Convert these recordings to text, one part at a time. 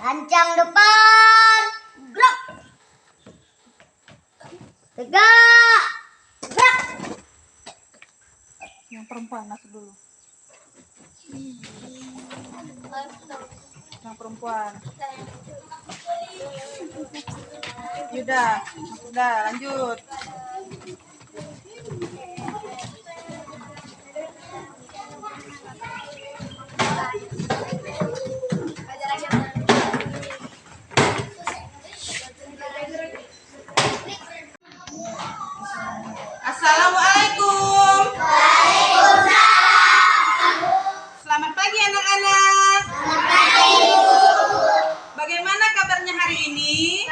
Lancang depan. Gerak. Tegak. Gerak. Yang perempuan masuk dulu. Yang perempuan. Yuda, udah lanjut. Assalamualaikum. Selamat pagi anak-anak. Bagaimana kabarnya hari ini?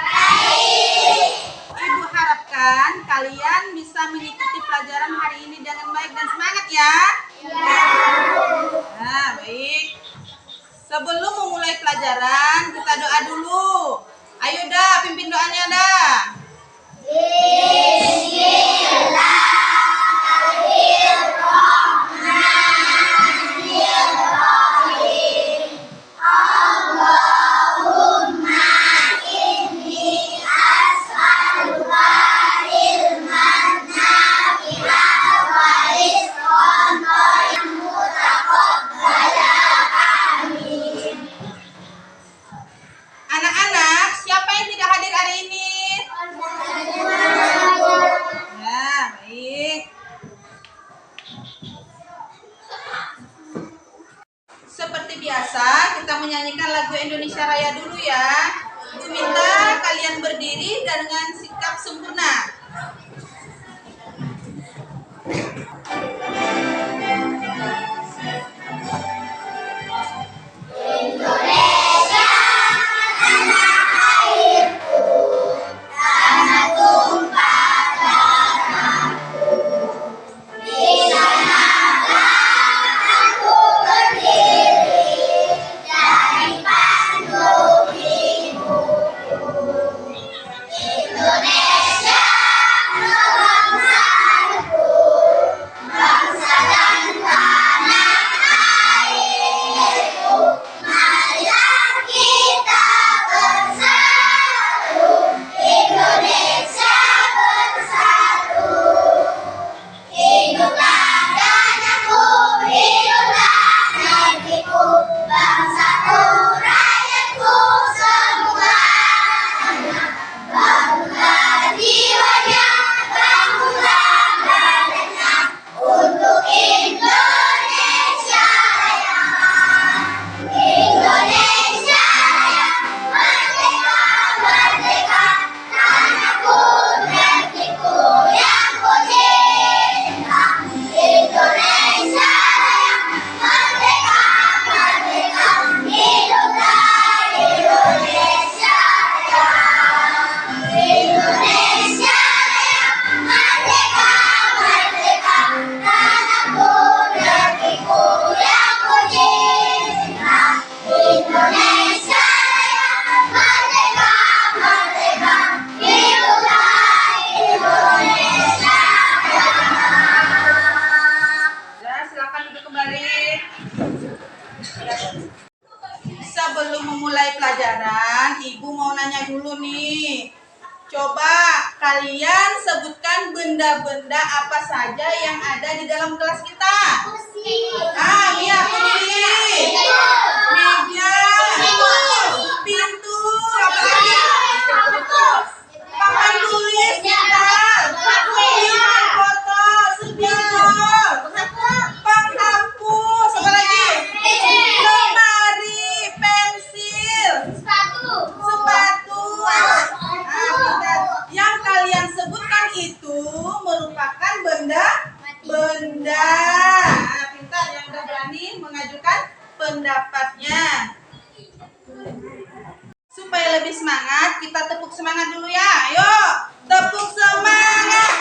Ibu harapkan kalian bisa mengikuti pelajaran hari ini dengan baik dan semangat ya. Nah, baik. Sebelum memulai pelajaran, kita doa dulu. Ayo dah, pimpin doanya dah. Anak-anak, siapa yang tidak hadir hari ini? Ya, baik. Seperti biasa, kita menyanyikan lagu Indonesia Raya dulu ya. Ibu minta kalian berdiri dengan sikap sempurna. Sebelum memulai pelajaran, Ibu mau nanya dulu nih. Coba kalian sebutkan benda-benda apa saja yang ada di dalam kelas kita. Iya, kursi, meja, pintu, apa lagi? Papan tulis, foto, spidol, penghapus, apa lagi? Lemari, pensil, sepatu. Yang kalian sebutkan itu merupakan benda. Pintar yang udah berani mengajukan pendapatnya. Supaya lebih semangat, kita tepuk semangat dulu ya. Ayo, tepuk semangat.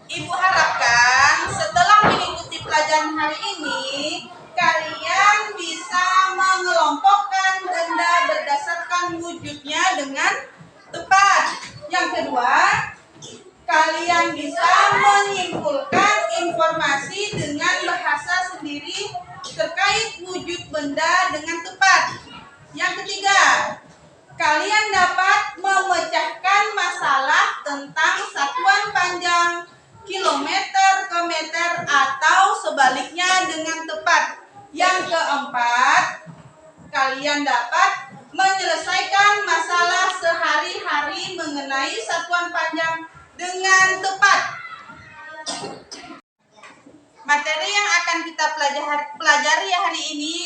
Ibu harapkan setelah mengikuti pelajaran hari ini, kalian bisa mengelompokkan benda berdasarkan wujudnya dengan tepat. Yang kedua, kalian bisa menyimpulkan informasi dengan bahasa sendiri terkait wujud benda dengan tepat. Yang ketiga, kalian dapat memecahkan masalah tentang satuan panjang kilometer ke meter atau sebaliknya dengan tepat. Yang keempat, kalian dapat menyelesaikan masalah sehari-hari mengenai satuan panjang dengan tepat. Materi yang akan kita pelajari hari ini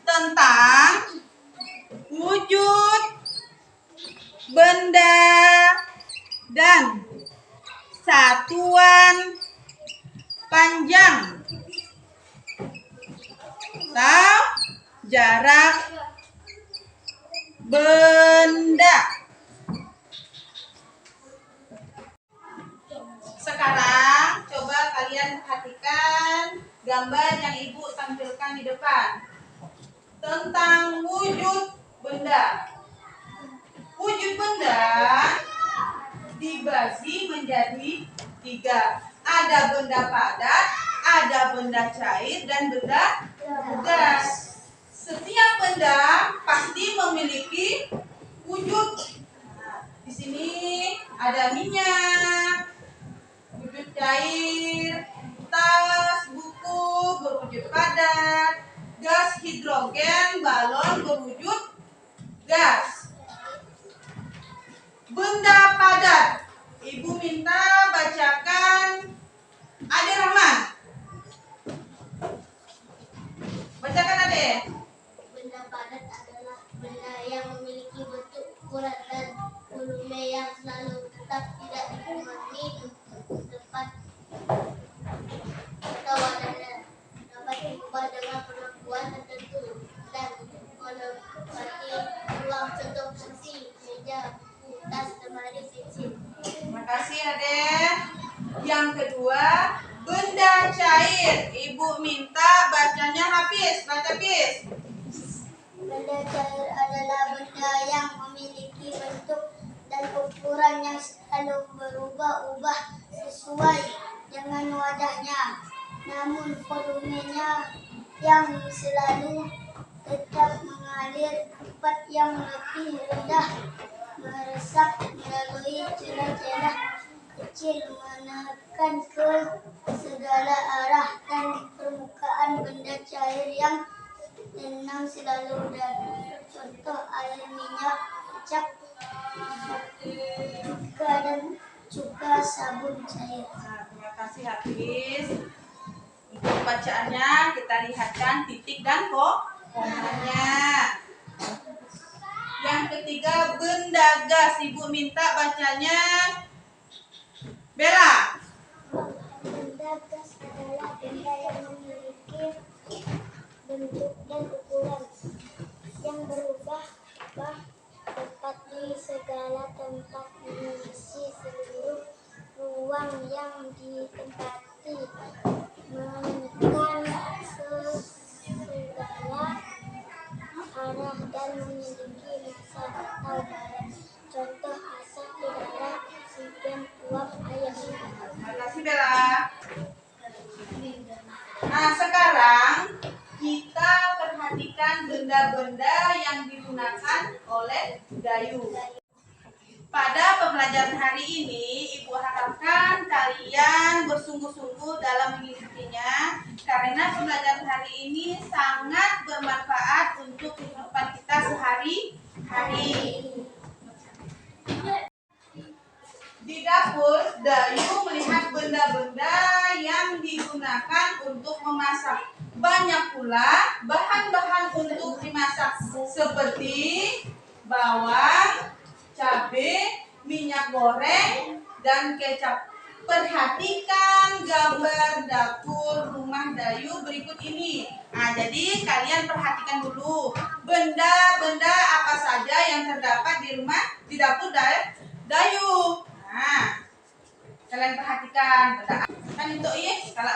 tentang wujud benda dan satuan panjang atau jarak benda. Sekarang coba kalian perhatikan gambar yang Ibu tampilkan di depan tentang wujud benda. Wujud benda dibagi menjadi 3. Ada benda padat, ada benda cair, dan benda gas. Setiap benda pasti memiliki wujud. Di sini ada minyak, wujud cair, tas, buku berwujud padat, gas hidrogen, balon berwujud gas. Benda padat, Ibu minta bacakan Ade Rahman. Bacakan Ade. Benda padat adalah benda yang memiliki bentuk ukuran dan volume yang selalu tetap, tidak dipenuhi tempat atau wadahnya, dapat diubah dengan penentuan tertentu dan menempati ruang, contoh kursi, meja, buku, tas, lemari, pensil. Terima kasih Ade. Yang kedua, benda cair. Ibu minta bacanya Hafiz. Baca Hafiz. Benda cair adalah benda yang memiliki bentuk dan ukuran yang selalu berubah-ubah sesuai dengan wadahnya, namun volumenya yang selalu tetap mengalir. Tempat yang lebih rendah meresap melalui celah-celah kecil menekan ke segala arah, dan permukaan benda cair yang tenang selalu datar. Contoh air, minyak, kecap, cuka, sabun cair. Terima kasih Hafiz. Untuk bacaannya kita lihatkan titik dan komanya. Yang ketiga, benda gas. Ibu minta bacanya Bella. Benda gas adalah benda yang memiliki bentuk dan ukuran yang berubah-ubah tepat di segala tempat, mengisi seluruh ruang yang ditempati, menekan ke segala arah, dan memiliki massa atau berat. Contoh asap, udara, oksigen, uap, air. Terima kasih Bella. Nah, sekarang kita perhatikan benda-benda yang digunakan oleh Dayu. Pada pembelajaran hari ini, Ibu harapkan kalian bersungguh-sungguh dalam mengikutinya, karena pembelajaran hari ini sangat bermanfaat untuk kehidupan kita sehari-hari. Di dapur, Dayu melihat benda-benda yang digunakan untuk memasak. Banyak pula bahan-bahan untuk dimasak seperti bawang, cabai, minyak goreng, dan kecap. Perhatikan gambar dapur rumah Dayu berikut ini. Nah, jadi kalian perhatikan dulu benda-benda apa saja yang terdapat di dapur Dayu. Nah, kalian perhatikan benda kan itu kalau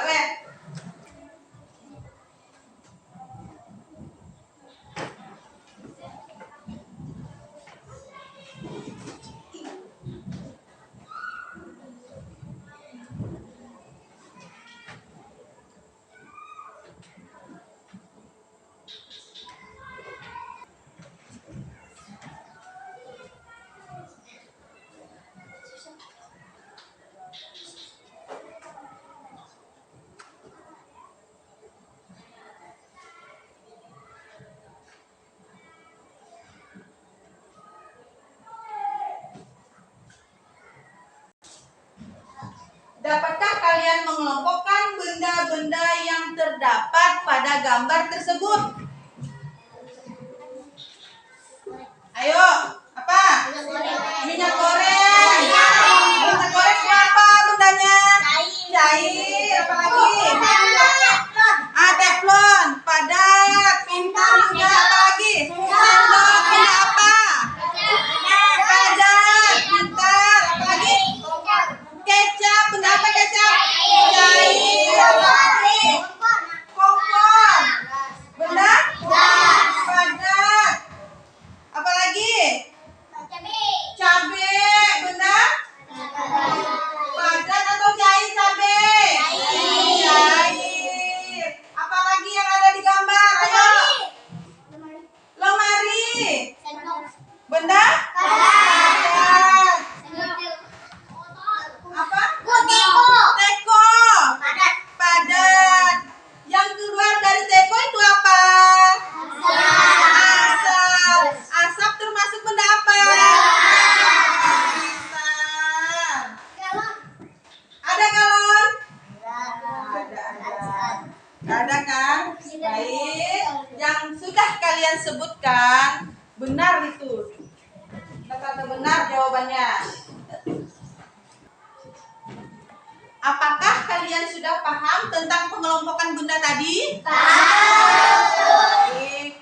Dapatkah kalian mengelompokkan benda-benda yang terdapat pada gambar tersebut? Ayo, apa? Minyak goreng. Minyak goreng itu apa bendanya? Cair. Apa lagi? Teflon. Padat. Pintar juga. Apa lagi? Sendok. Benda apa? Padat. Pintar. Apa lagi? Kecap. Benda apa kecap? Cair. Apa lagi? Kompor. Benda? Padat. Apa lagi? Cabai. Benda? Padat atau cair cabai? Cair. Apa lagi yang ada di gambar? Ayo. Lemari. Benda? Padat. Apa? Teko. Padat. Yang keluar dari teko itu apa? Asap. Asap termasuk benda apa? Pintar. Ada galon? Ada kan? Baik. Yang sudah kalian sebutkan benar itu. Kata benar jawabannya. Apakah kalian sudah paham tentang pengelompokan benda tadi? Baik,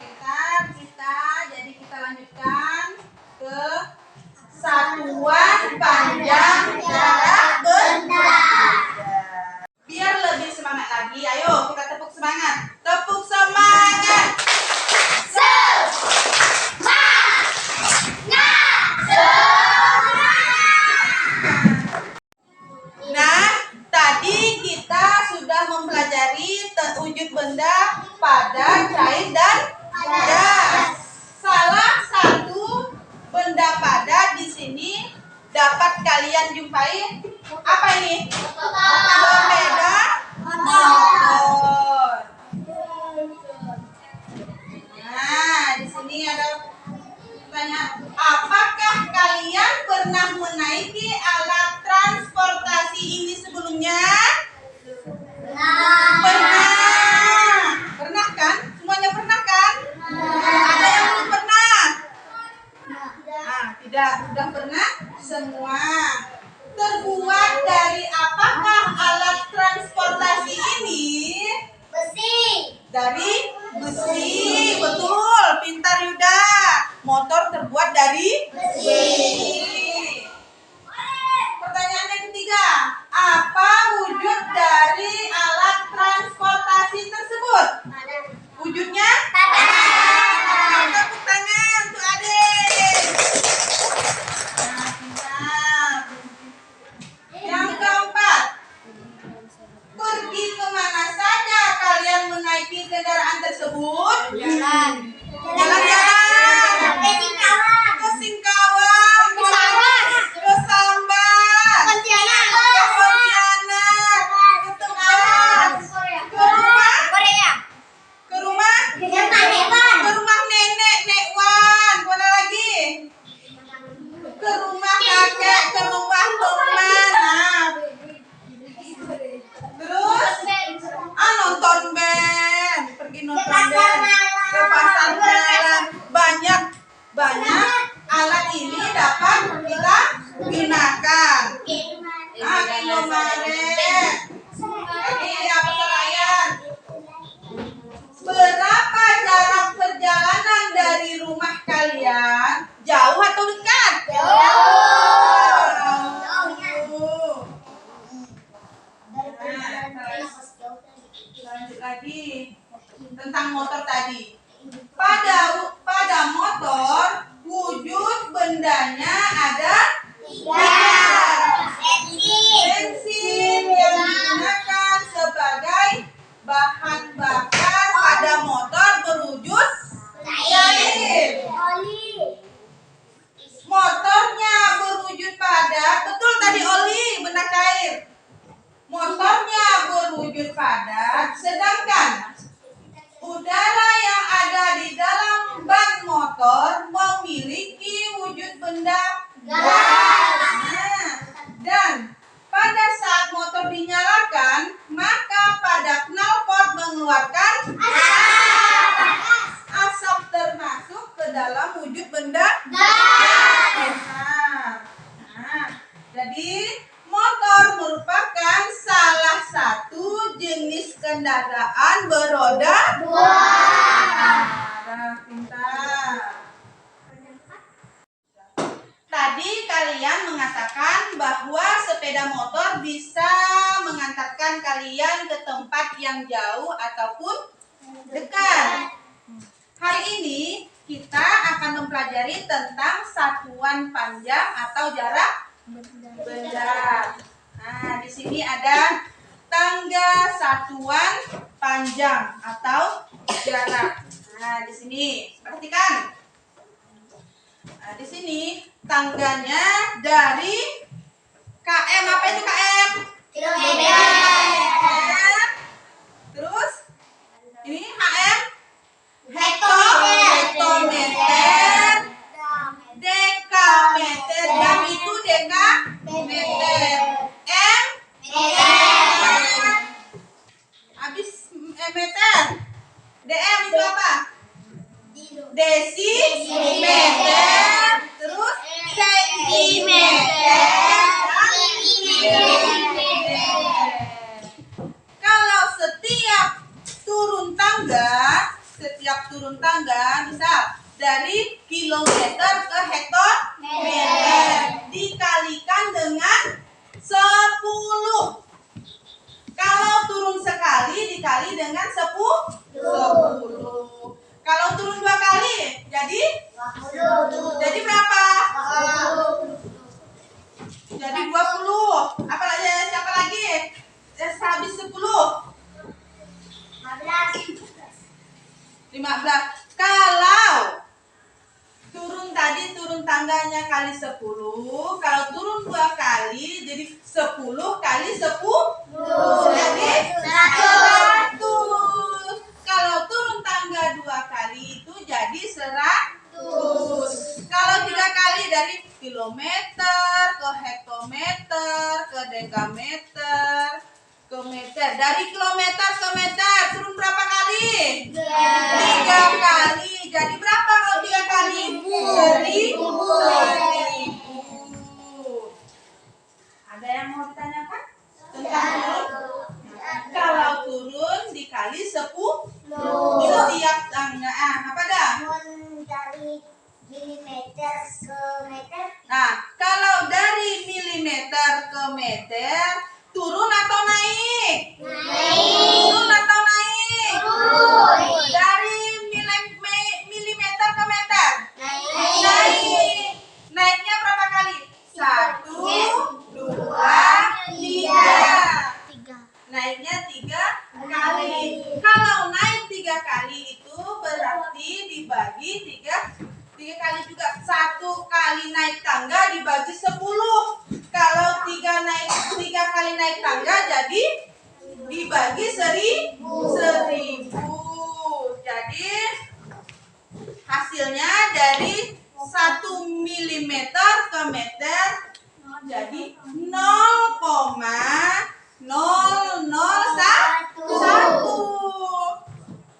jadi kita lanjutkan ke satuan panjang jarak benda. Biar lebih semangat lagi, ayo kita tepuk semangat. Tepuk semangat. Nah, tadi kita sudah mempelajari wujud benda padat, cair, dan gas. Salah satu benda padat di sini dapat kalian jumpai apa ini? Sepeda motor. Nah, di sini ada pertanyaan. Apakah kalian pernah menaiki alat transportasi ini sebelumnya? Pernah. Pernah kan? Semuanya pernah kan? Ada yang belum pernah? Tidak, sudah pernah semua. Terbuat dari apakah alat transportasi ini? Dari besi. Betul, pintar Yuda. Motor terbuat dari besi. Pertanyaan yang ketiga, apa wujud dari alat transportasi tersebut? Wujudnya? Tepuk tangan untuk adik. Nah, pintar. Yang keempat, pergi kemana saja kalian menaiki kendaraan tersebut? Jalan-jalan. Ke Singkawang. bahwa sepeda motor bisa mengantarkan kalian ke tempat yang jauh ataupun dekat. Hari ini kita akan mempelajari tentang satuan panjang atau jarak benda. Nah, di sini ada tangga satuan panjang atau jarak. Nah, di sini perhatikan. Nah, di sini tangganya dari km. Apa itu km? Kilometer. Terus ini hm? Hektometer, dekameter, jam itu dekameter, Meter. habis meter, dm itu apa? Desimeter, terus sentimeter, kalau setiap turun tangga misal dari kilometer ke hektometer dikalikan dengan 10. Kalau turun sekali dikali dengan 10. Kalau turun 2 kali jadi berapa? Jadi 20. Apa lagi? Siapa lagi? Habis 10. 15. Kalau turun tangganya kali 10, kalau turun 2 kali jadi 10 kali 10 jadi 100. Kalau turun tangga 2 kali itu jadi 100. Kalau 3 kali dari kilometer ke hektometer ke dekameter ke meter. Dari kilometer ke meter turun berapa kali? 3 kali. Jadi berapa kalau 3 kali? 1000. Ada yang mau ditanyakan tentang turun? Kalau turun dikali 10 setiap tangga. Apa dah? Dari milimeter ke meter. Nah, kalau dari milimeter ke meter turun atau naik? Turun atau naik? Dari milimeter ke meter? Naik. Naiknya berapa kali? 1, 2, 3. Naiknya 3 kali. Kalau naik 3 kali itu berarti dibagi 3 kali juga. 1 kali naik tangga dibagi 10. Kalau 3 kali naik tangga jadi dibagi 1000. Jadi hasilnya dari 1 milimeter ke meter jadi 0,001.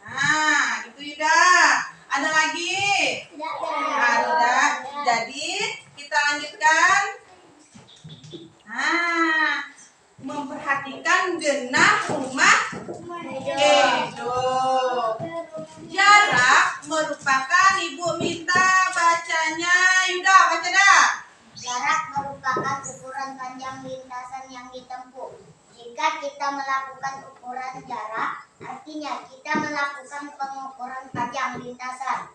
Nah, itu Yuda. Ada lagi? Ada. Jadi kita lanjutkan. Nah, memperhatikan genah rumah Edo. Jarak merupakan, Ibu minta bacanya. Yuda, baca dah. Jarak merupakan ukuran panjang lintasan yang ditempuh. Jika kita melakukan ukuran jarak, artinya kita melakukan pengukuran panjang lintasan.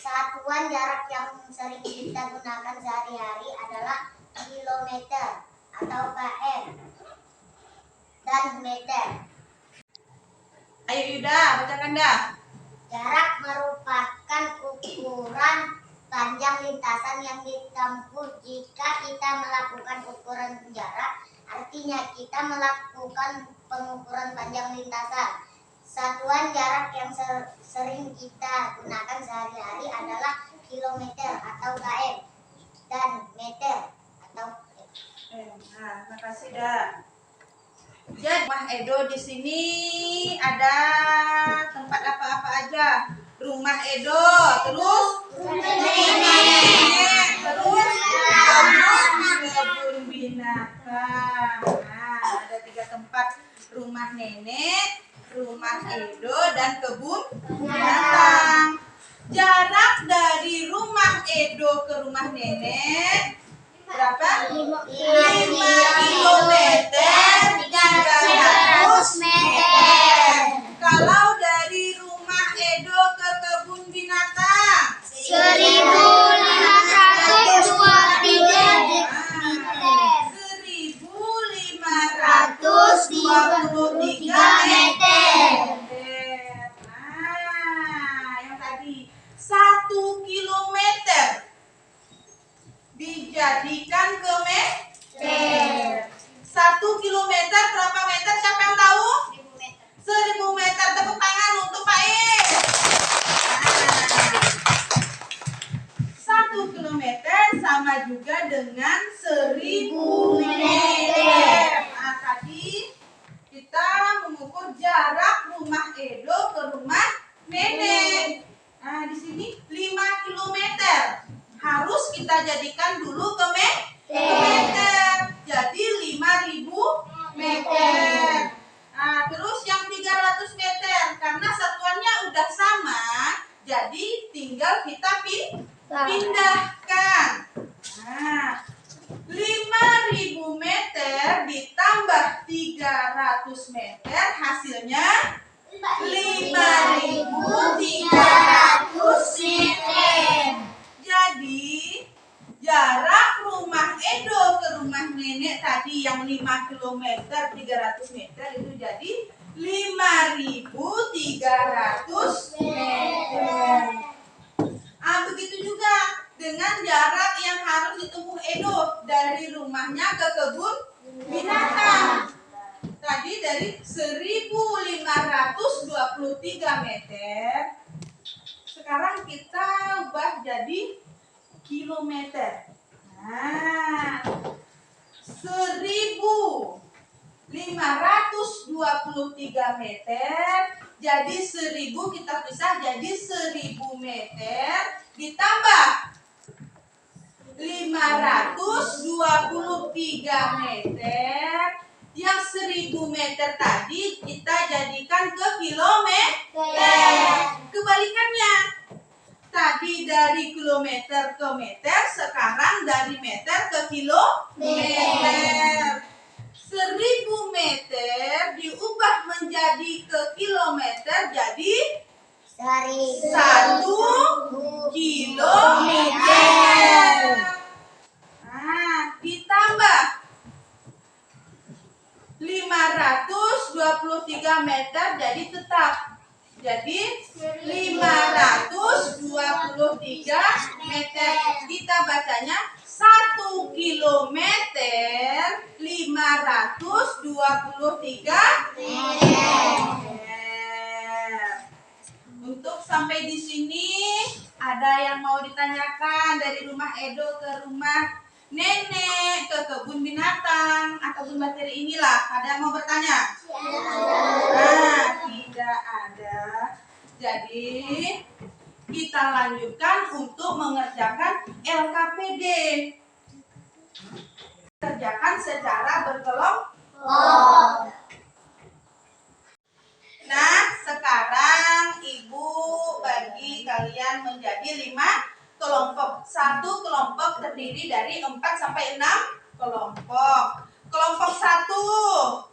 Satuan jarak yang sering kita gunakan sehari-hari adalah kilometer atau km dan meter. Ayo Yuda, bacakan dah. Jarak merupakan ukuran panjang lintasan yang ditempuh. Jika kita melakukan ukuran jarak, artinya kita melakukan pengukuran panjang lintasan. Satuan jarak yang sering kita gunakan sehari-hari adalah kilometer atau km dan meter atau Nah, makasih dah. Jadi rumah Edo di sini ada tempat apa-apa aja. Rumah Edo, terus nenek, terus kebun binatang. Nah, ada 3 tempat: rumah nenek, rumah Edo, dan kebun binatang. Jarak dari rumah Edo ke rumah nenek berapa? 5 kilometer 300 meter. Kalau dari rumah Edo ke kebun binatang 1523 meter. Nah, yang tadi 1 kilometer dijadikan ke meter. 1 kilometer berapa meter? Siapa yang tahu? 1000 meter. Tepuk tangan untuk Pak Is. Nah, 1 kilometer sama juga dengan 1000 meter. Nah, tadi kita mengukur jarak rumah Edo ke rumah Nenek. Nah, di sini 5 kilometer. Harus kita jadikan dulu ke meter. Jadi 5000 meter. Nah, terus yang 300 meter karena satuannya udah sama, jadi tinggal kita pindahkan. Nah, 5000 meter ditambah 300 meter hasilnya 5300 meter. Jadi jarak rumah Edo ke rumah Nenek tadi yang 5 km 300 meter itu jadi 5300 meter. Begitu juga dengan jarak yang harus ditempuh Edo dari rumahnya ke kebun binatang. Tadi dari 1523 meter. Sekarang kita ubah jadi kilometer. Nah, 1523 meter. Jadi 1000 kita pisah jadi 1000 meter ditambah 523 meter. Yang 1000 meter tadi kita jadikan ke kilometer. Kebalikannya. Tadi dari kilometer ke meter, sekarang dari meter ke kilometer. 1000 meter diubah menjadi ke kilometer jadi 1 kilometer. Nah, ditambah 523 meter jadi tetap. Jadi 523 meter. Kita bacanya 1 kilometer 523 meter. Untuk sampai di sini ada yang mau ditanyakan dari rumah Edo ke rumah Nenek ke kebun binatang atau kebun materi inilah. Ada yang mau bertanya? Nah, tidak ada. Jadi kita lanjutkan untuk mengerjakan LKPD. Kerjakan secara berkelompok. Nah, sekarang Ibu bagi kalian menjadi 5 kelompok. Satu kelompok terdiri dari 4 sampai 6 kelompok. Kelompok 1,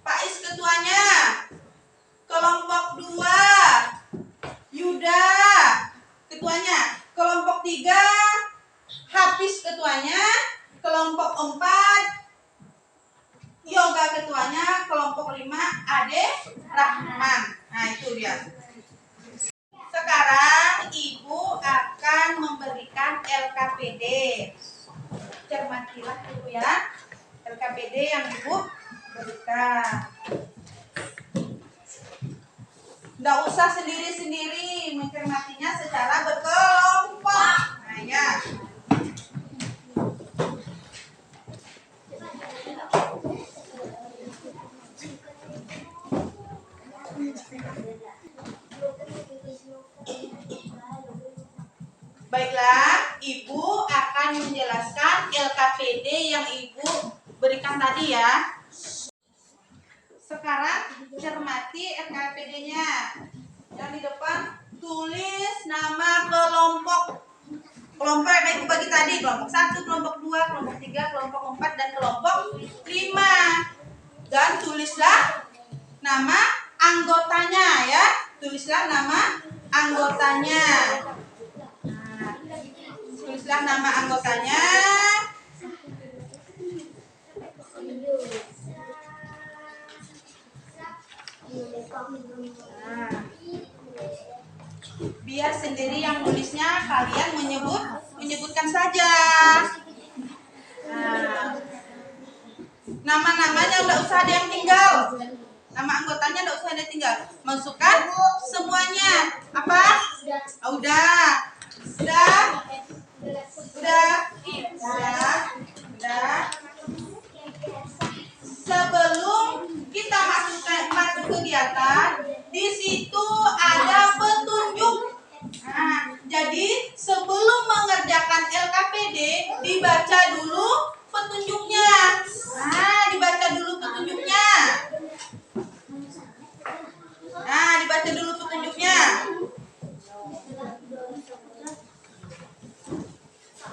Pak Is ketuanya. Kelompok 2, Yuda ketuanya. Kelompok 3, Hafiz ketuanya. Kelompok 4, Yoga ketuanya. Kelompok 5, Ade Rahman. Nah, itu dia. Sekarang Ibu akan memberikan LKPD. Cermatilah Ibu ya. LKPD yang Ibu berikan. Nggak usah sendiri-sendiri, mencermatinya secara berkelompok. Nah ya. Baiklah, Ibu akan menjelaskan LKPD yang Ibu berikan tadi ya. Sekarang cermati LKPD-nya. Yang di depan tulis nama kelompok. Kelompok yang Ibu bagi tadi, kelompok 1, kelompok 2, kelompok 3, kelompok 4, dan kelompok 5. Dan tulislah nama anggotanya ya. Tulislah nama anggotanya. Nah, tulislah nama anggotanya. Nah, biar sendiri yang nulisnya, kalian menyebutkan saja. Nah, nama-namanya udah usah ada yang tinggal. Nama anggotanya udah usah ada yang tinggal. Masukkan semuanya. Apa? Oh, udah. Sebelum kita masuk kegiatan, di situ ada petunjuk. Nah, jadi sebelum mengerjakan LKPD dibaca dulu petunjuknya. Nah, dibaca dulu petunjuknya.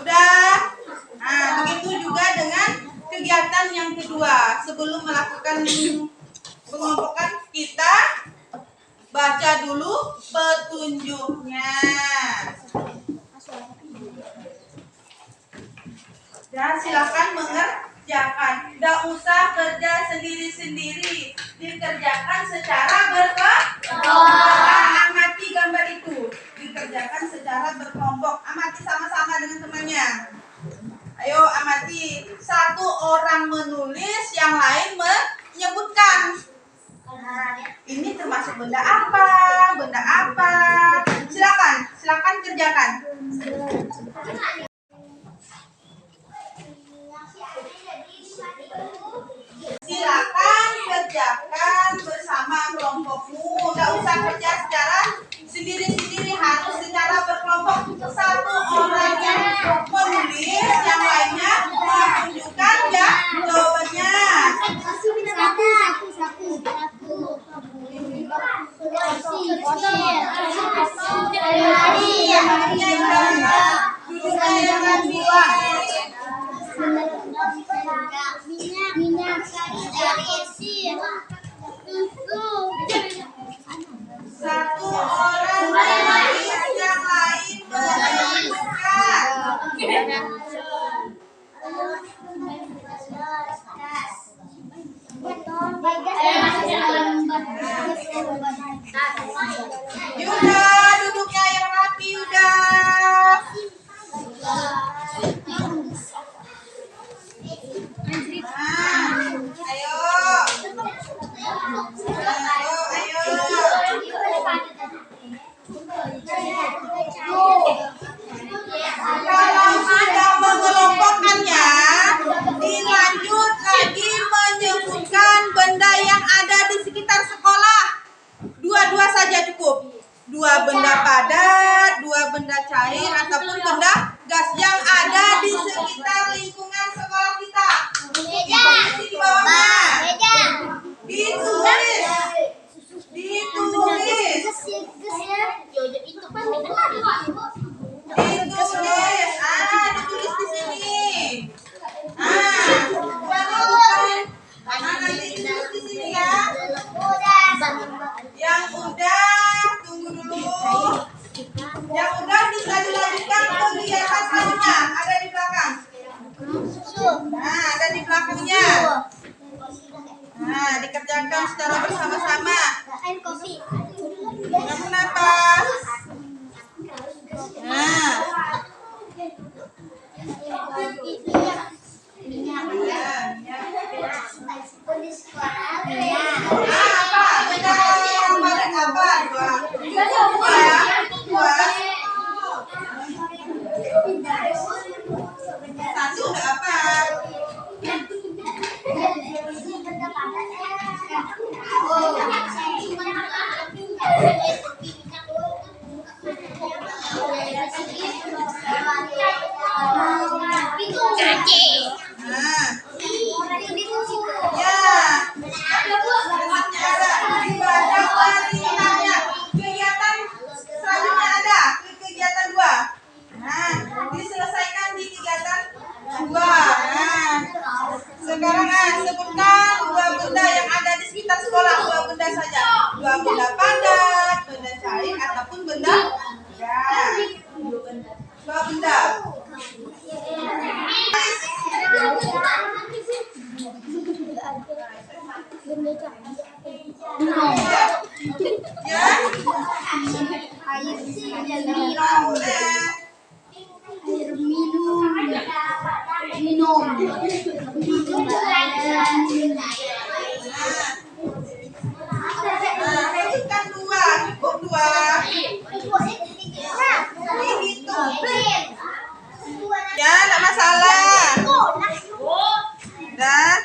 Udah. Nah, begitu juga dengan kegiatan yang kedua. Sebelum melakukan pengelompokan, kita baca dulu petunjuknya. Dan silakan mengerjakan. Tidak usah kerja sendiri-sendiri. Dikerjakan secara berkelompok. Amati gambar itu. Dikerjakan secara berkelompok. Amati sama-sama dengan temannya. Ayo amati. Satu orang menulis, yang lain menyebutkan. Nah, ini termasuk benda apa? Silakan kerjakan. Silakan kerjakan bersama kelompokmu. Tidak usah kerja secara sendiri-sendiri, harus secara berkelompok. Satu orang yang menulis, yang lainnya menunjukkan ya jawabannya. Satu orang menulis, yang lain menunjukkan. Yuda, duduknya yang rapi, Yuda. Ayo. Kalau sudah mengelompokkannya, dilanjut lagi menyebutkan benda yang ada di sekitar sekolah. Dua saja cukup. 2 benda padat, 2 benda cair, ataupun benda gas yang ada di sekitar lingkungan sekolah kita. Di bawahnya. Ditulis. Ditulis. Ditulis di sini. Nanti ditulis di sini ya. Yang udah, tunggu dulu. Yang udah bisa dilanjutkan kegiatan selanjutnya. Ada di belakang. Nah, ada di belakangnya. Nah, dikerjakan secara bersama-sama. Kamu napas. Nah. Satu udah apa? Sekarang sebutkan dua benda yang ada di sekitar sekolah. Dua benda saja. Dua benda padat, benda cair, ataupun benda gas. Dua benda. Ya. Sebutkan dua, cukup dua. Dihitung. Ya, tidak masalah. Dah.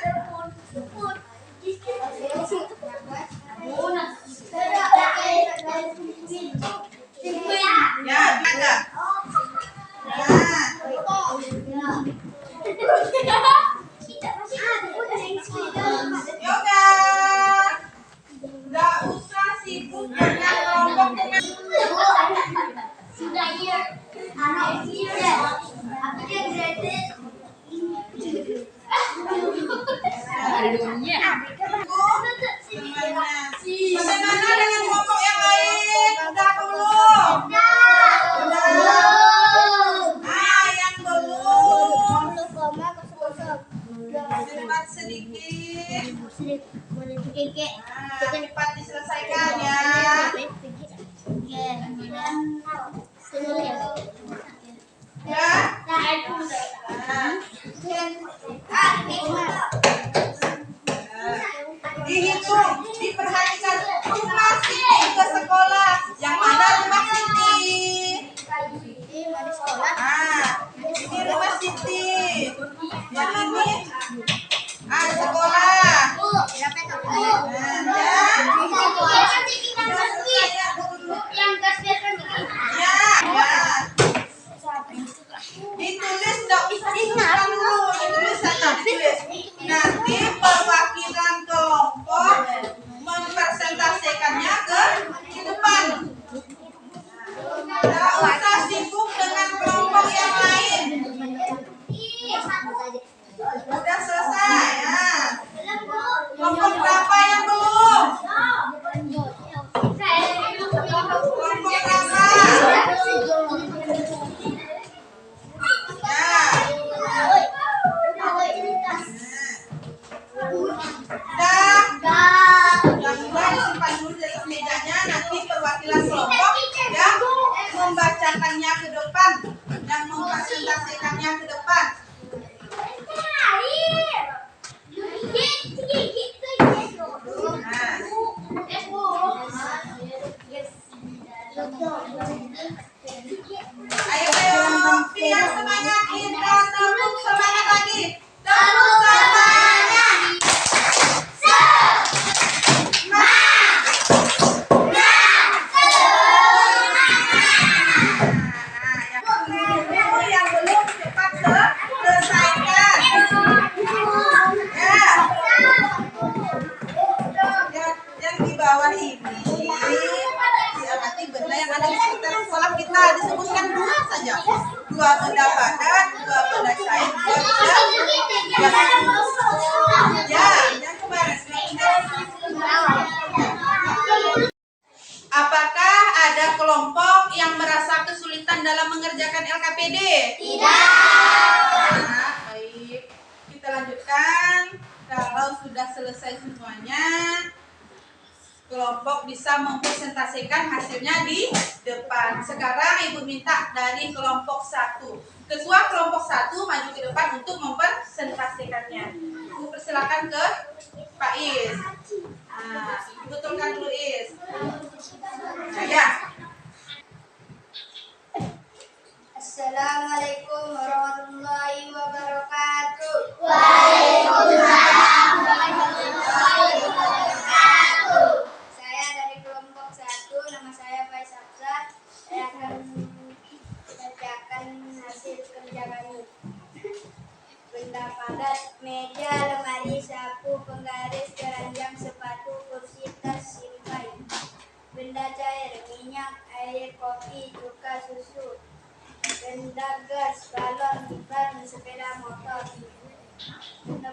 Ya, ada. Yoga. Nggak usah sibuk dengan kelompok dengan bagaimana dengan kelompok yang lain? Udah belum? Yang belum. Cepat sedikit. Cepat diselesaikan ya. Dihitung, diperhatikan. Rumah Siti ke sekolah. Yang mana rumah Siti? Ini rumah Siti. Yang ini sekolah. Ditulis enggak usah diingat dulu. Ditulis saja, ditulis. Nanti perwakilan kelompok mempresentasikannya ke depan. Enggak usah sibuk dengan kelompok yang lain. Udah selesai ya. Kelompok berapa yang belum? Kelompok berapa? Nanti perwakilan kelompok yang membacakannya ke depan, yang mempresentasikannya ke depan. Ayo, biar semangat kita, terus semangat lagi. Terus semangat. Yang belum cepat selesaikan. Yang di bawah ini diamati benda yang ada di sekitar sekolah kita. Disebutkan dua saja. Dua benda padat, dua benda cair, dua benda yang kemarin. Apakah ada kelompok yang merasa kesulitan dalam mengerjakan LKPD? Tidak. Baik. Kita lanjutkan. Kalau sudah selesai semuanya, kelompok bisa mempresentasikan hasilnya di depan. Sekarang Ibu minta dari kelompok 1. Ketua kelompok 1 maju ke depan untuk mempresentasikannya. Ibu persilakan ke Pak Is. Betulkan dulu Is. Ya. Assalamualaikum warahmatullahi wabarakatuh. Waalaikumsalam warahmatullahi wabarakatuh. Saya dari kelompok 1, nama saya Faiz Hafsah. Saya akan membacakan hasil kerja kami. Benda padat: meja, lemari, sapu, penggaris, keranjang, sepatu, kursi, tas, simpai. Benda cair: minyak, air, kopi, cuka, susu. Benda gas: balon, ban, sepeda motor. Benda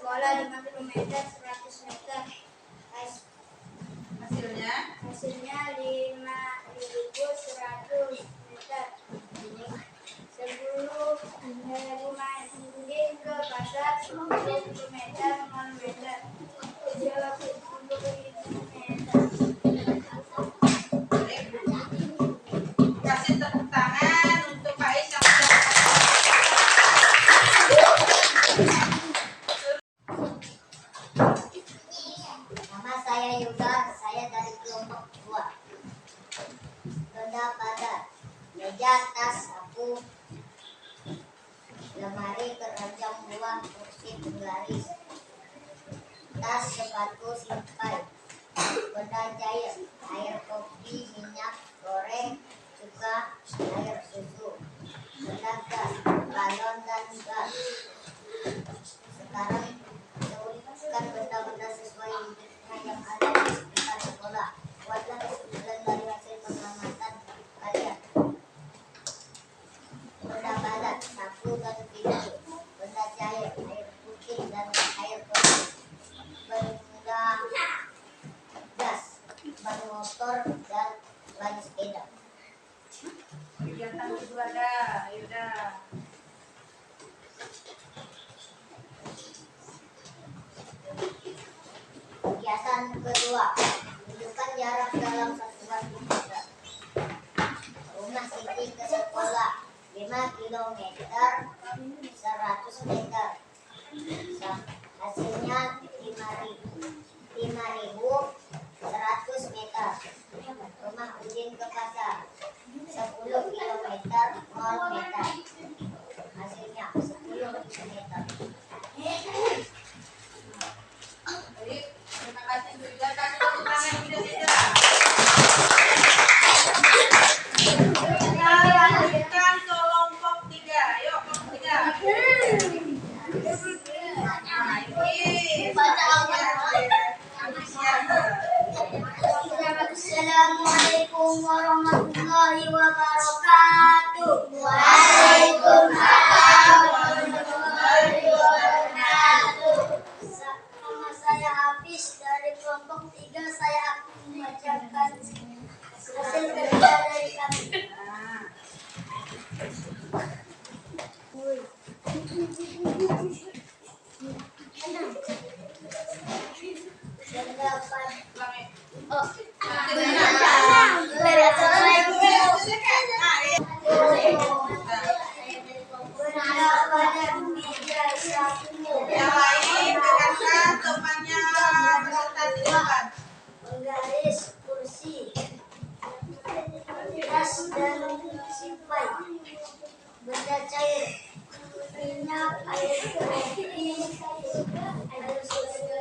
sekolah 5 km 100 meter. Hasilnya Hasilnya 5.100 meter. Sebelum rumah Udin ke pasar 10 km 0 meter. 20.000 meter. kasih tepuk tangan untuk Pak Is yang sudah Nama saya Yuda, saya dari kelompok 2. Benda padat, meja, tas, sapu, lemari, keranjang, uang, kursi, penggaris, tas, sepatu, simpai, benda cair, air kopi, minyak goreng, juga air susu, benda gas, galon dan gas. Sekarang sebutkan benda-benda sesuai unitnya yang ada di sekitar sekolah. Buatlah kesimpulan dari hasil pengamatan kalian. Benda padat, sapu dan pintu. Benda cair, air putih dan air kopi. Benda gas, ban motor dan ban sepeda. kegiatan kedua dah. Ayo dah. Kegiatan kedua, tunjukkan jarak dalam satuan meter. Rumah Siti ke sekolah 5 km 100 meter. Hasilnya 5.100 meter. Rumah Udin ke pasar 10 km 0 meter. Hasilnya 10 meter. Baik, terima kasih juga. Kasih tepuk tangan tidak. Kita lanjutkan kelompok 3. Ayo kelompok 3. Nah, ini Assalamualaikum warahmatullahi wabarakatuh. Waalaikumsalam warahmatullahi wabarakatuh. Nama saya Hafiz dari kelompok 3. Saya akan membacakan hasil kerja dari kami. yang lain dengarkan temannya beserta silakan. Penggaris, kursi, tas dan simpai, benda cair, minyak, air kopi, air susu,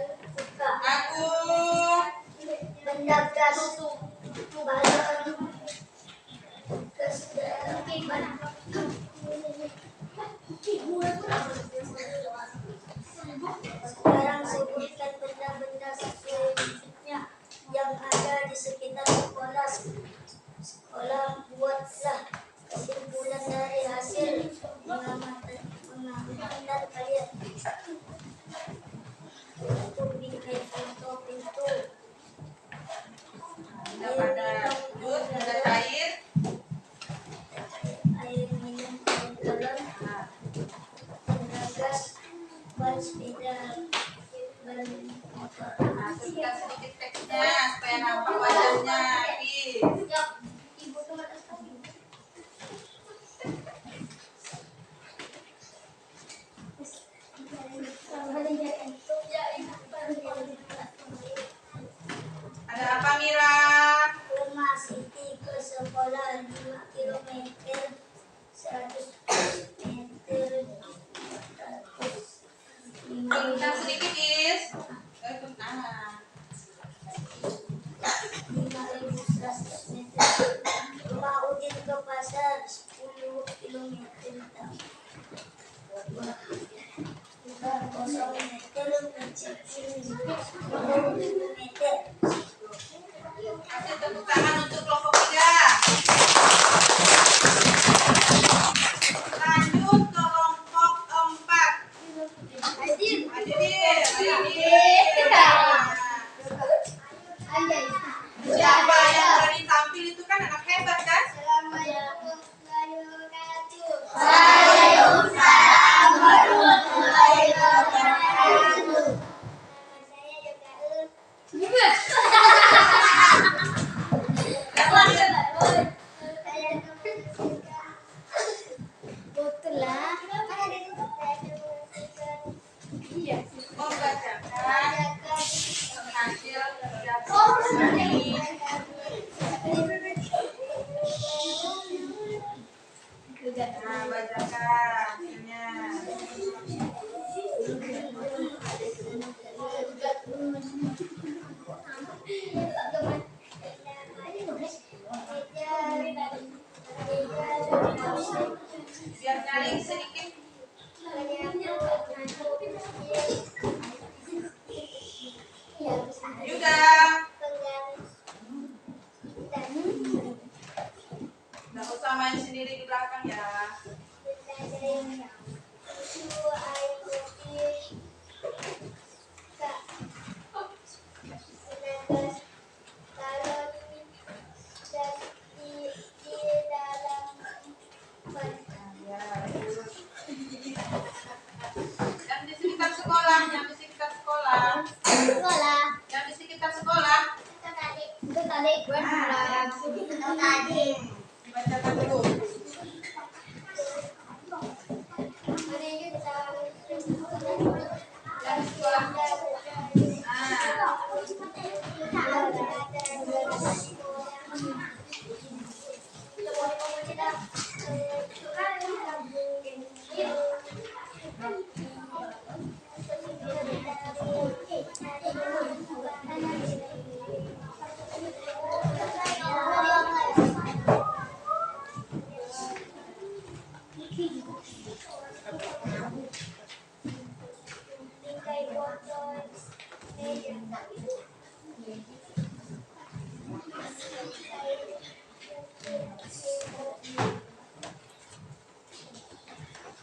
Agung. benda gas, balon, gas dan sekarang sebutkan benda-benda sesuai unitnya yang ada di sekitar sekolah. Buatlah kesimpulan dari hasil pengamatan kalian. Untuk bikin pintu, Benda padat, jus, benda cair. air minum, air galon, benda gas, ban sepeda, ban motor. Nah, tuliskan sedikit teksnya supaya nampak wajahnya. Hafiz. Ada apa Mira? Rumah Siti ke sekolah 5 km 100 meter. Turunkan sedikit Is. Nah. 5.100 meter. Rumah Udin ke pasar 10 km. 0 meter. 10 meter. Kasih tepuk tangan untuk kelompok 3. Nah, bacakan hasilnya. Biar nyaring sedikit. Yuda. Nggak usah main sendiri di belakang ya. Yang di sekitar sekolah, yang di sekitar sekolah. Sekolah. Yang di sekitar sekolah. Itu tadi gue bilang. Itu tadi. Bacakan dulu. Yang di sekolah.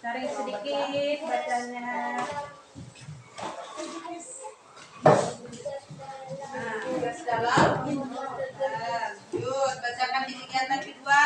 Cari sedikit bacanya. Nah, tugas dalam. Yuk, bacakan di kegiatan kedua.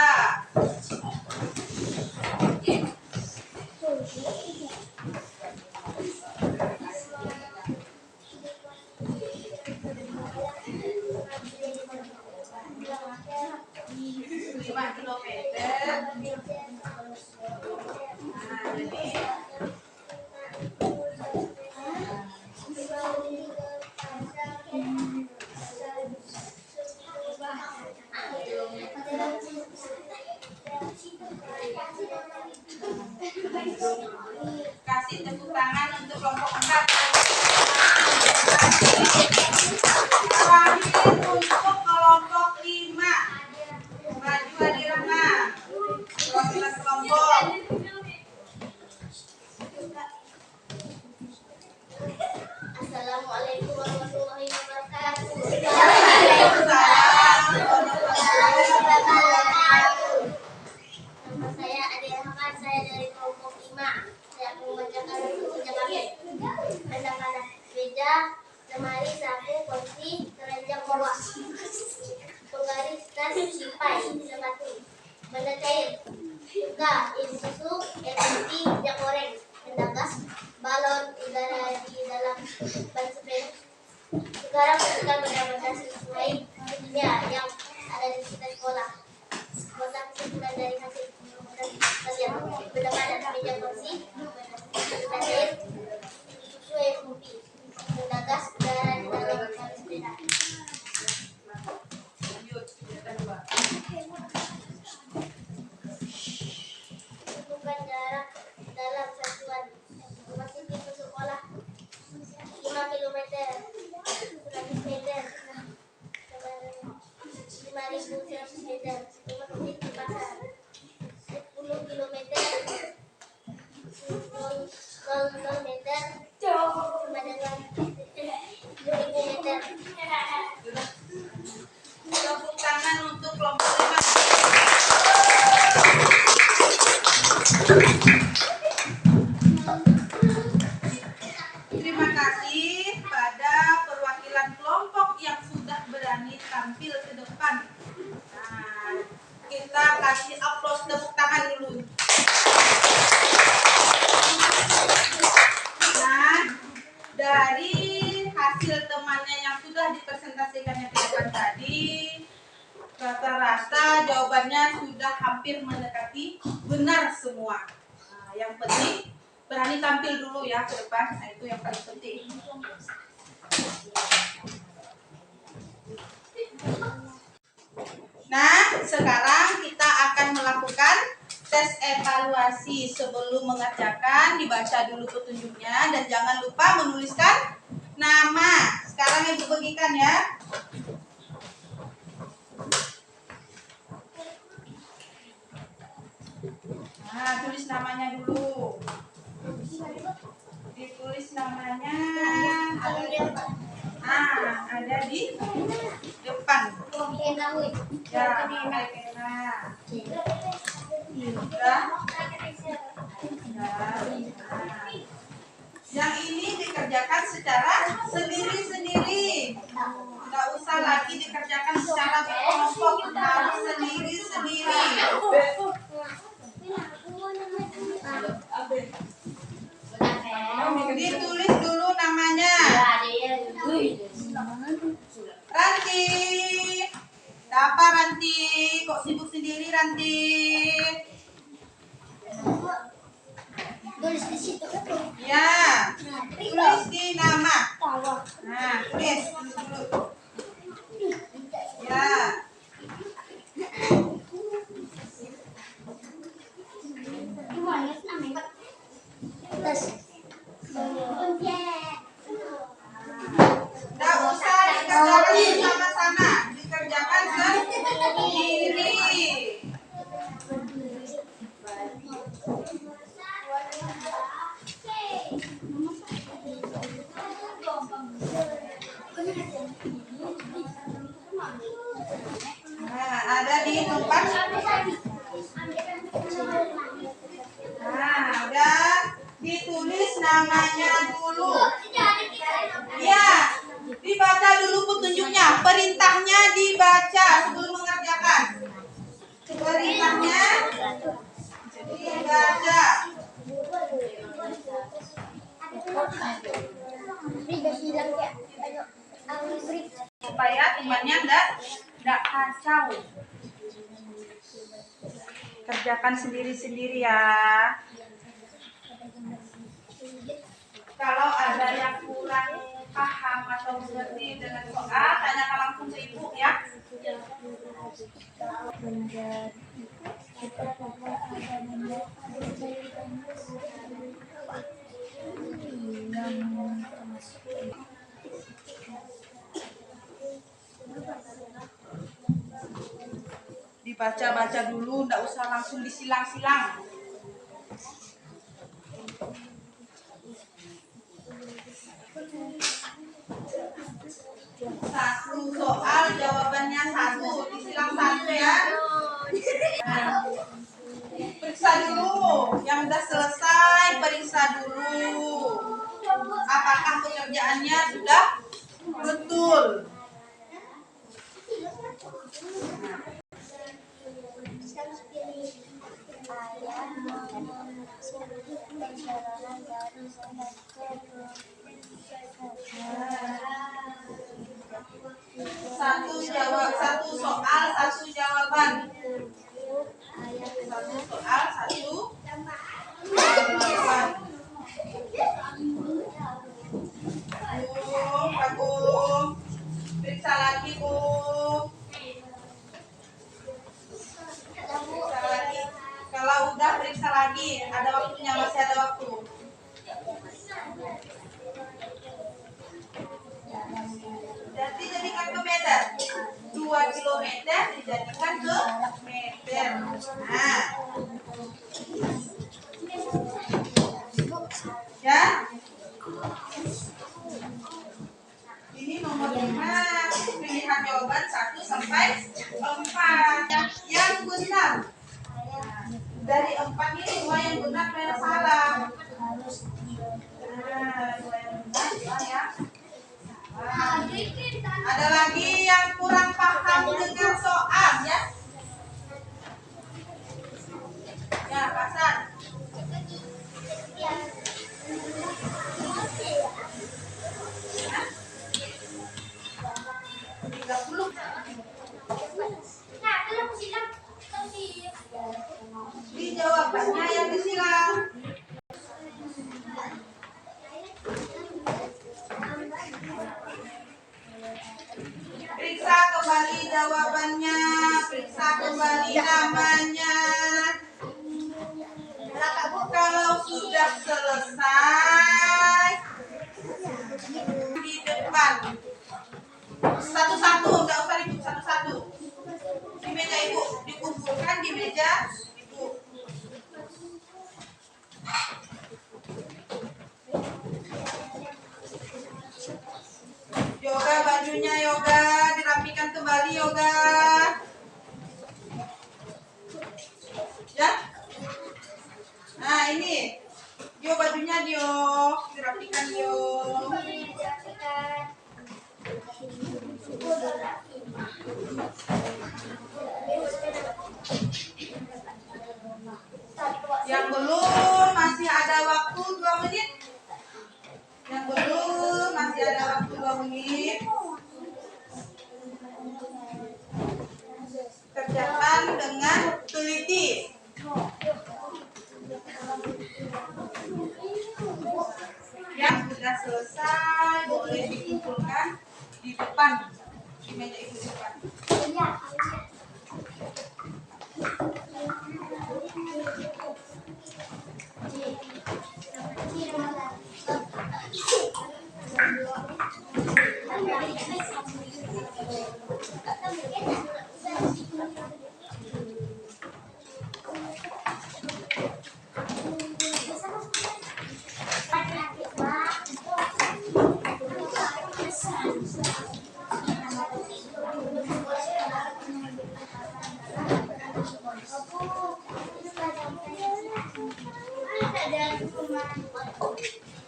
Kasih tepuk tangan untuk kelompok 4. Terakhir untuk kelompok 5. Maju Adirana. Perwakilan kelompok. Assalamualaikum warahmatullahi wabarakatuh. Waalaikumsalam warahmatullahi wabarakatuh. Nama saya Ade Rahman, saya dari kelompok 5. Saya akan membacakan buku Jakarta. Anak-anak meja, lemari, sapu, kursi, keranjang bawah, penggaris tas, tipai, sepatu, benda cair, cuka, isi susu, air putih, minyak goreng, benda gas, balon udara di dalam ban sepeda. Sekarang masukkan benda-benda sesuai jenisnya yang ada di sekitar sekolah. Buatlah kesimpulan dari hasil pembuatan kalian. Benda padat, meja kursi, benda cair, susu, air putih, benda gas, udara di dalam ban sepeda. Lanjut, kegiatan 2. Tentukan jarak dalam satuan masih pintu sekolah 5 km, 100 meter, 5.100 meter, rumah titik di pasar 10 km, 0 meter, sama dengan 2.000 meter. Tepuk tangan untuk kelompok 5. Terima kasih pada perwakilan kelompok yang sudah berani tampil ke depan. Nah, kita kasih aplaus tepuk tangan dulu. Nah, dari hasil temannya yang sudah dipresentasikannya ke depan tadi, rata-rata jawabannya sudah hampir mendekati benar semua. Nah, yang penting berani tampil dulu ya ke depan. Nah, itu yang paling penting. Nah, sekarang kita akan melakukan tes evaluasi. Sebelum mengerjakan, dibaca dulu petunjuknya dan jangan lupa menuliskan nama. Sekarang Ibu bagikan ya. Nah, tulis namanya dulu. Ditulis namanya. Ada di depan. Ya, pakai pena. Sudah. Yang ini dikerjakan secara sendiri-sendiri. Nggak usah lagi dikerjakan secara berkelompok, harus sendiri-sendiri. Ditulis dulu namanya. Ranti. Apa Ranti? Kok sibuk sendiri Ranti? Tulis di situ. Ya. Tulis di nama. Nah, tulis dulu. Ya. Nggak usah dikerjakan sama-sama, dikerjakan sendiri. Nah, ada di tempat. Nah, udah ditulis namanya dulu. Ya, dibaca dulu petunjuknya. Perintahnya dibaca sebelum mengerjakan. Perintahnya dibaca. Supaya timbannya enggak kacau. Kerjakan sendiri-sendiri ya. Kalau ada yang kurang paham atau mengerti dengan soal, tanyakan langsung ke ibu ya. Dibaca-baca dulu, nggak usah langsung disilang-silang. Satu soal jawabannya satu, disilang satu ya. Nah, periksa dulu, yang udah selesai periksa dulu. Apakah pekerjaannya sudah betul? Satu soal satu jawaban. Satu soal satu jawaban. Bagum. Periksa lagi, Bu. Periksa lagi. Kalau udah periksa lagi, ada waktunya, masih ada waktu. Jadi jadikan ke meter. 2 kilometer dijadikan ke meter. Nah. Ya. Ini nomor 5. Pilihan jawaban 1 sampai 4. Yang benar. Dari 4 ini 2 yang benar, 2 yang salah. Nah, 2 yang benar, 2 yang salah. Ada lagi yang kurang paham dengan soal ya? Ya, pasang. Di jawabannya yang disilang. Periksa kembali jawabannya. Periksa meja Ibu. Yoga bajunya Yoga, dirapikan kembali Yoga. Ya. Nah ini, Dio bajunya Dio, dirapikan Dio. Yang belum masih ada waktu 2 menit. Yang belum masih ada waktu 2 menit. Kerjakan dengan teliti. Yang sudah selesai boleh dikumpulkan di depan, di meja ibu depan.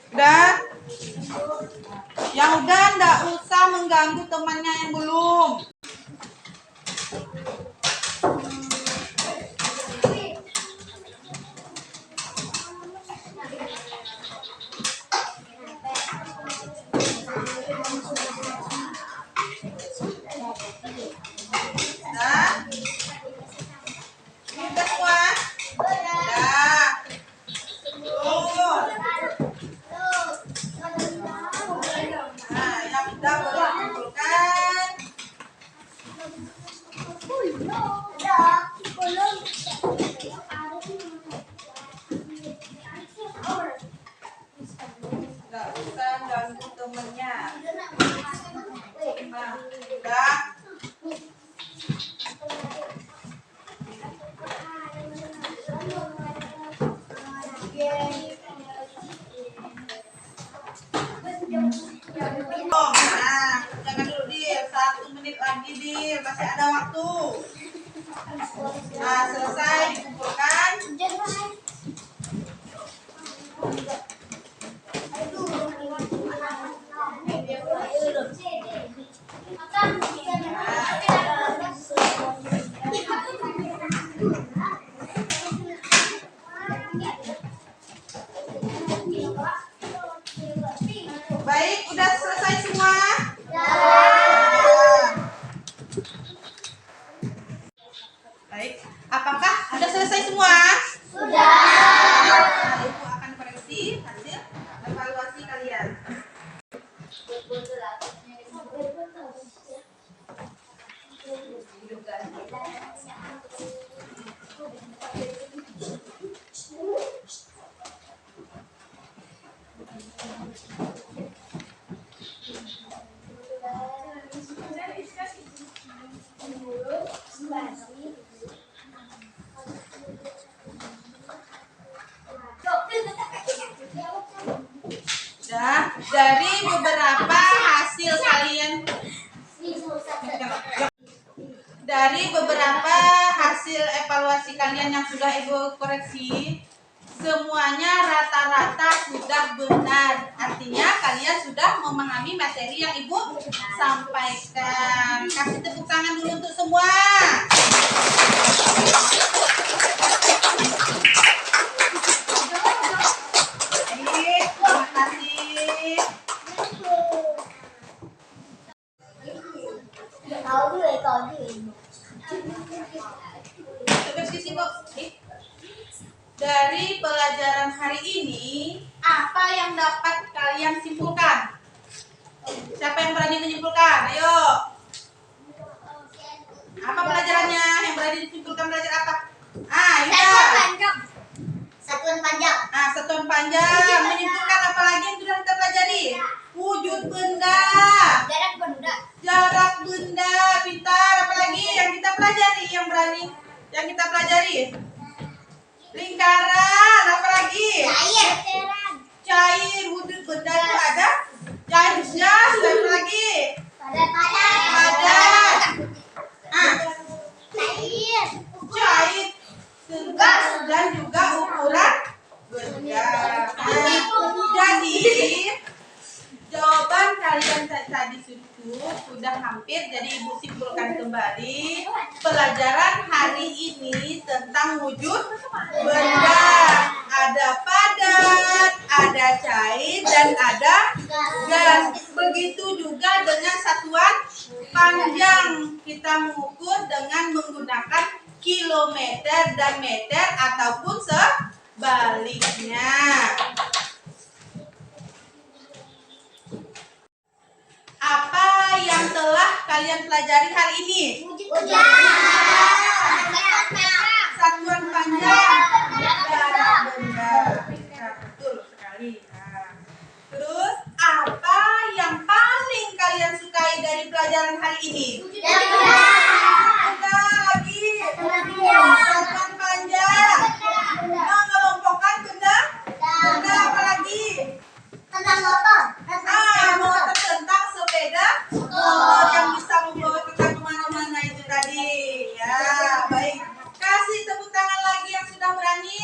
Udah? Yang udah nggak usah mengganggu temannya yang belum. Udah? Ini udah semua? Udah. Nah, yang udah boleh dikumpulkan. Nggak usah ganggu temennya. Nah, udah. Nah, jangan dulu Dir, 1 menit lagi Dir, masih ada waktu. Nah, selesai dikumpulkan. Baik, udah selesai semua? Baik, apakah udah selesai semua? Sudah. Nah, Ibu akan koreksi hasil evaluasi kalian. Nah, dari beberapa hasil kalian, dari beberapa hasil evaluasi kalian yang sudah Ibu koreksi, semuanya rata-rata sudah benar. Artinya kalian sudah memahami materi yang Ibu sampaikan. Kasih tepuk tangan dulu untuk semua. Baik, terima kasih. Terus di sini, dari pelajaran hari ini, apa yang dapat kalian simpulkan? Siapa yang berani menyimpulkan? Ayo. Apa pelajarannya? Yang berani disimpulkan belajar apa? Satuan panjang. Nah, satuan panjang. Menyimpulkan apa lagi yang sudah kita pelajari? Wujud benda. Jarak benda. Pintar. Apa lagi yang kita pelajari? Yang berani. Yang kita pelajari. pelajari? Lingkaran, apa lagi? Cair. Cair, wujud benda itu ada cairnya, apa lagi? Padat. Cair, tegas dan juga ukuran benda. Jadi jawaban kalian tadi sudah hampir, jadi Ibu simpulkan kembali pelajaran hari ini tentang wujud benda. Ada padat, ada cair, dan ada gas. Begitu juga dengan satuan panjang. Kita mengukur dengan menggunakan kilometer dan meter ataupun sebaliknya. Apa yang telah kalian pelajari hari ini? Satuan panjang dan benda. Nah, betul sekali. Nah, terus apa yang paling kalian sukai dari pelajaran hari ini? Benda lagi. Satuan panjang. Mengelompokkan benda. Benda apa lagi? Motor tentang sepeda motor yang bisa membawa kita kemana-mana itu tadi. Ya, baik. Kasih tepuk tangan lagi yang sudah berani.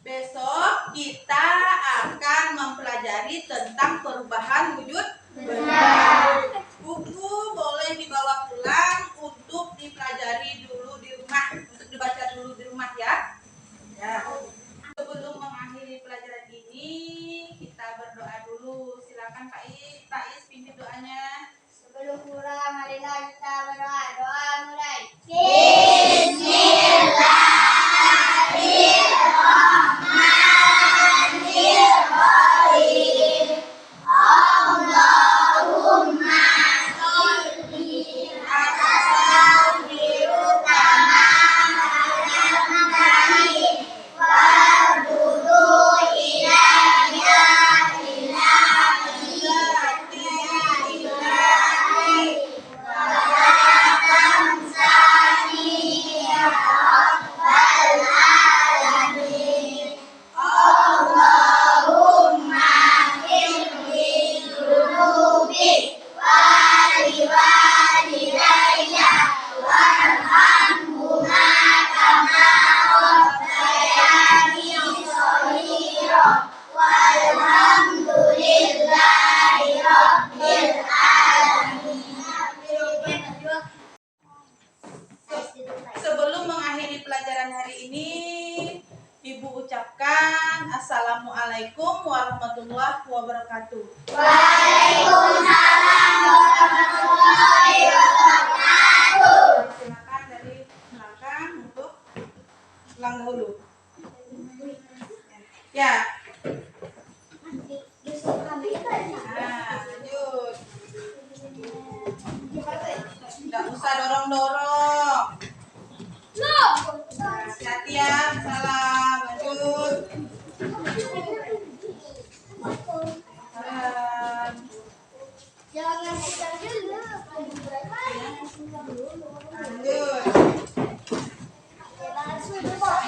Besok kita akan mempelajari tentang perubahan wujud benda. Buku boleh dibawa pulang untuk dipelajari dulu di rumah, untuk dibaca dulu di rumah ya. Ya. Sebelum mengakhiri pelajaran ini, kita berdoa dulu. Silakan Pak Is pimpin doanya. Sebelum pulang, marilah kita berdoa. Doa mulai. Sebelum mengakhiri pelajaran hari ini, Ibu ucapkan Assalamualaikum warahmatullahi wabarakatuh. Silakan dari belakang untuk pulang dahulu. Ya. Nah, lanjut. Nggak usah dorong-dorong. Hati-hati ya, salam. Lanjut. Salam. Jangan pegang dulu. Lanjut. Sudah, Pak.